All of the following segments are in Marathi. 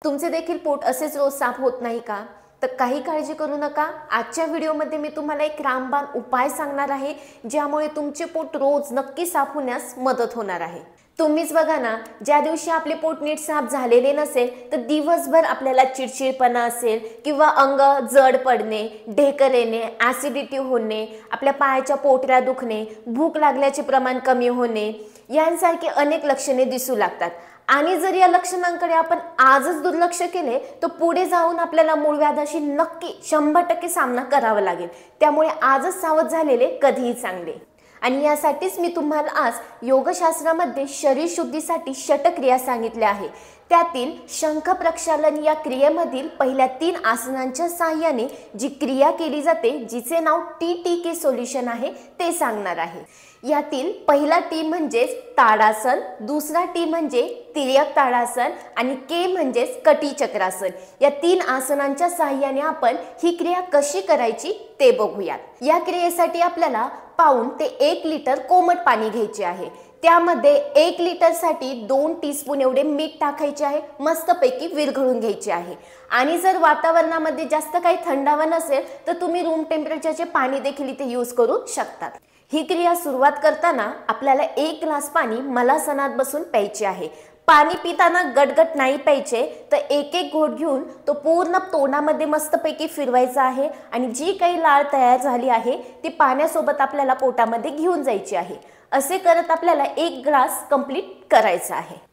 तुमचे देखील पोट असेच रोज साफ होत नाही का? तर काही काळजी करू नका। आजच्या व्हिडिओमध्ये मी तुम्हाला एक रामबाण उपाय सांगणार आहे, ज्यामुळे तुमचे पोट रोज नक्की साफ होण्यास मदत होणार आहे। तुम्हीच बघा ना, ज्या दिवशी आपले पोट नीट साफ झालेले नसेल तर दिवसभर आपल्याला चिडचिडपणा असेल किंवा अंग जड पडणे, ढेकर येणे, ॲसिडिटी होणे, आपल्या पायाच्या पोटऱ्या दुखणे, भूक लागल्याचे प्रमाण कमी होणे यांसारखे अनेक लक्षणे दिसू लागतात। आणि जर या लक्षणांकडे आपण आजच दुर्लक्ष केले तर पुढे जाऊन आपल्याला मूळ व्याधाशी नक्की 100% सामना करावा लागेल। त्यामुळे आजच सावध झालेले कधीही चांगले। आणि यासाठीच मी तुम्हाला आज योगशास्त्रामध्ये शरीर शुद्धीसाठी षटक्रिया सांगितल्या आहे। त्यातील शंख प्रक्षालन या क्रियेमधील पहिल्या 3 आसनांच्या सहाय्याने जी क्रिया केली जाते, जिचे नाव TTK सोल्युशन आहे, ते सांगणार आहे। यातील पहिला टी म्हणजे ताडासन, दुसरा टी म्हणजे तिर्यक ताडासन आणि के म्हणजे कटी चक्रासन। या 3 आसनांच्या सहाय्याने आपण ही क्रिया कशी करायची ते बघूयात। या क्रियेसाठी आपल्याला पाऊण ते 1 लिटर कोमट पाणी घ्यायचे आहे। त्यामध्ये 1 लिटर साठी 2 टीस्पून एवढे मीठ टाकायचे आहे, मस्तपैकी विरघळून घ्यायचे आहे। आणि जर वातावरणामध्ये जास्त काही थंडावा नसेल तर तुम्ही रूम टेम्परेचरचे पाणी देखील इथे यूज करू शकतात। ही क्रिया सुरुवात करताना आपल्याला 1 ग्लास पाणी मलासनात बसून प्यायचे आहे। पाणी पिताना गटगट नाही प्यायचे, तर एक घोट घेऊन तो पूर्ण तोंडामध्ये मस्तपैकी फिरवायचा आहे आणि जी काही लाळ तयार झाली आहे ती पाण्यासोबत आपल्याला पोटामध्ये घेऊन जायची आहे। असे करत आपल्याला 1 ग्लास कंप्लीट करायचा आहे।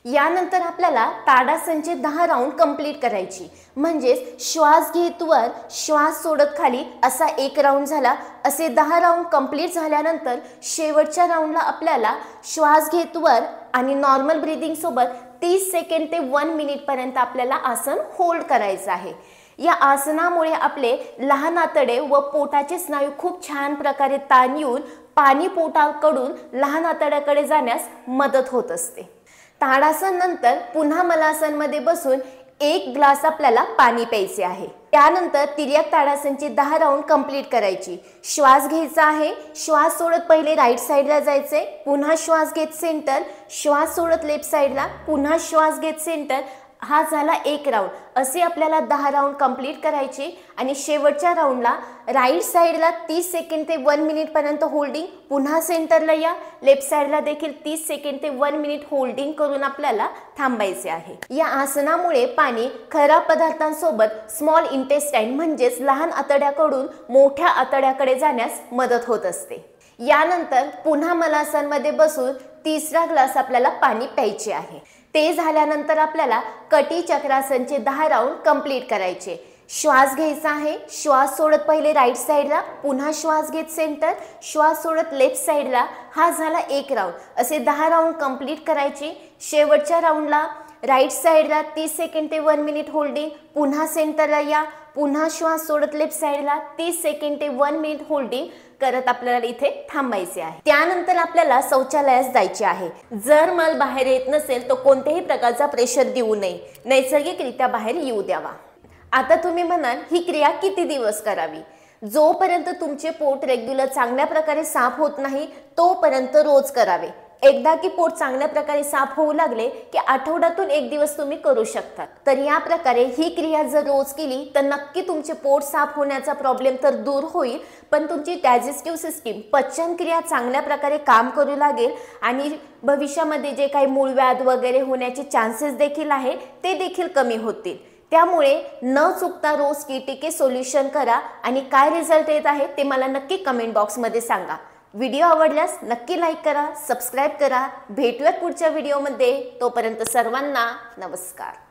यानंतर आपल्याला ताडासनचे 10 राउंड कंप्लीट करायची, म्हणजे श्वास घेत वर श्वास सोडत खाली असा 1 राउंड झाला। असे 10 राउंड कंप्लीट झाल्यानंतर शेवटच्या राउंडला आपल्याला श्वास घेत वर आणि नॉर्मल ब्रीदिंग सोबत 30 सेकंड ते 1 मिनिट पर्यंत आपल्याला आसन होल्ड करायचं आहे। या आसनामुळे आपले लहान आतडे व पोटाचे स्नायू खूप छान प्रकारे ताण येऊन पाणी पोटाकडून लहान आतड्याकडे जाण्यास मदत होत असते। ताडासन नंतर पुन्हा मलासन मध्ये बसून 1 ग्लास आपल्याला पाणी प्यायचे आहे। त्यानंतर तिर्यक ताडासनचे 10 राउंड कंप्लीट करायची। श्वास घ्यायचा आहे, श्वास सोडत पहिले राईट साइडला जायचे, पुन्हा श्वास घेत सेंटर, श्वास सोडत लेफ्ट साइडला, पुन्हा श्वास घेत सेंटर। हा झाला 1 राउंड। असे आपल्याला 10 राउंड कंप्लीट करायचे आणि शेवटच्या राउंडला राईट साइडला 30 सेकंड ते 1 मिनिट पर्यंत होल्डिंग, पुन्हा सेंटरला या, लेफ्ट साइडला देखील 30 सेकंड ते 1 मिनिट होल्डिंग करून आपल्याला थांबायचे आहे। या आसनामुळे पाणी खराब पदार्थांसोबत स्मॉल इंटेस्टाइन म्हणजेच लहान आतड्याकडून मोठ्या आतड्याकडे जाण्यास मदत होत असते। यानंतर पुन्हा मलासनमध्ये बसून 3रा ग्लास आपल्याला पाणी प्यायचे आहे। ते झाल्यानंतर आपल्याला कटी चक्रासनचे 10 राउंड कंप्लीट करायचे। श्वास घ्यायचा आहे, श्वास सोडत पहिले राईट साइडला, पुन्हा श्वास घेत सेंटर, श्वास सोडत लेफ्ट साइडला। हा झाला 1 राउंड। असे 10 राउंड कंप्लीट करायचे। शेवटच्या राउंडला राईट साइडला 30 सेकंड ते 1 मिनिट होल्डिंग, पुन्हा सेंटरला या, पुन्हा श्वास सोडत लेफ्ट साइडला 30 सेकंड ते 1 मिनिट होल्डिंग करत आपल्याला इथे थांबायचे आहे। त्यानंतर आपल्याला शौचालयास जायचे आहे। जर मल बाहेर येत नसेल तर कोणत्याही प्रकारचा प्रेशर देऊ नये, नैसर्गिकरित्या बाहेर येऊ द्यावा। आता तुम्ही म्हणाल ही क्रिया किती दिवस करावी? जोपर्यंत तुमचे पोट रेग्युलर चांगल्या प्रकारे साफ होत नाही तोपर्यंत रोज करावे। एकदा की पोट चांगल्या प्रकारे साफ होऊ लागले की आठवड्यातून 1 दिवस तुम्ही करू शकता। तर या प्रकारे ही क्रिया जर रोज केली तर नक्की तुमचे पोट साफ होण्याचा प्रॉब्लेम तर दूर होईल, पण तुमची डायजेस्टिव्ह सिस्टीम पचन क्रिया चांगल्या प्रकारे काम करू लागेल आणि भविष्यामध्ये जे काही मूळव्याध वगैरे होण्याचे चान्सेस देखील आहे ते देखील कमी होतील। त्यामुळे न चुकता रोज TTK सोल्युशन करा आणि काय रिझल्ट येत आहे ते मला नक्की कमेंट बॉक्समध्ये सांगा। व्हिडिओ आवडल्यास नक्की लाईक करा, सबस्क्राइब करा। भेटूयात पुढच्या व्हिडिओमध्ये। तोपर्यंत सर्वांना नमस्कार।